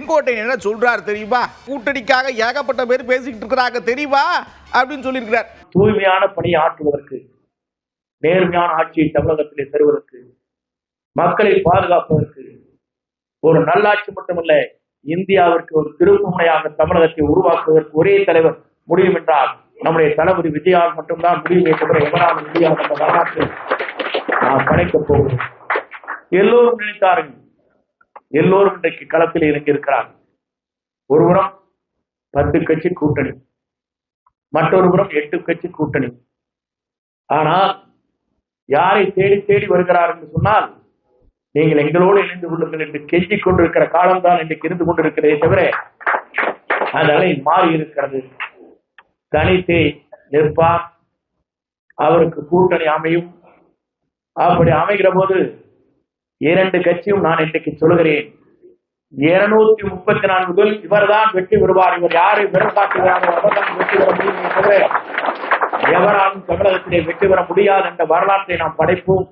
செங்கோட்டையன் என்ன சொல்றாரு தெரியுமா? கூட்டணிக்காக ஏகப்பட்ட பேர் பேசிக்கிட்டு இருக்கிறாங்க தெரியுமா அப்படின்னு சொல்லியிருக்கிறார். தூய்மையான பணியை ஆற்றுவதற்கு, நேர்மையான ஆட்சியை தமிழகத்திலே தருவதற்கு, மக்களை பாதுகாப்பதற்கு, ஒரு நல்லாட்சி மட்டுமல்ல இந்தியாவிற்கு ஒரு திருப்புமுனையாக தமிழகத்தை உருவாக்குவதற்கு ஒரே தலைவர் முடியும் என்றால் நம்முடைய தளபதி விஜயால் மட்டும்தான் முடியுமே தவிர எவரால் முடியாது. அந்த வரலாற்றை நாம் படைக்கப் போகிறோம். எல்லோரும் நினைத்தார்கள், எல்லோரும் இன்றைக்கு களத்தில் இறங்கி இருக்கிறார்கள். ஒருபுறம் 10 கட்சி கூட்டணி, மற்றொரு புறம் 8 கட்சி கூட்டணி. ஆனால் யாரை தேடி தேடி வருகிறார் என்று சொன்னால், நீங்கள் எங்களோடு இணைந்து கொள்ளுங்கள் என்று கெஞ்சிக் கொண்டிருக்கிற காலம்தான் இன்றைக்கு இருந்து கொண்டிருக்கிறதே தவிர அந்த அலை மாறி இருக்கிறது. தனித்தே நிற்பார், அவருக்கு கூட்டணி அமையும். அப்படி அமைகிற போது 2 கட்சியும் நான் இன்றைக்கு சொல்கிறேன், 234 இவர்தான் வெற்றி பெறுவார். இவர் யாரை விரல் காட்டுகிறாரோ அவர்தான் வெற்றி பெற முடியும் தவிர எவராலும் தமிழகத்திலே வெற்றி பெற முடியாது என்ற வரலாற்றை நாம் படைப்போம்.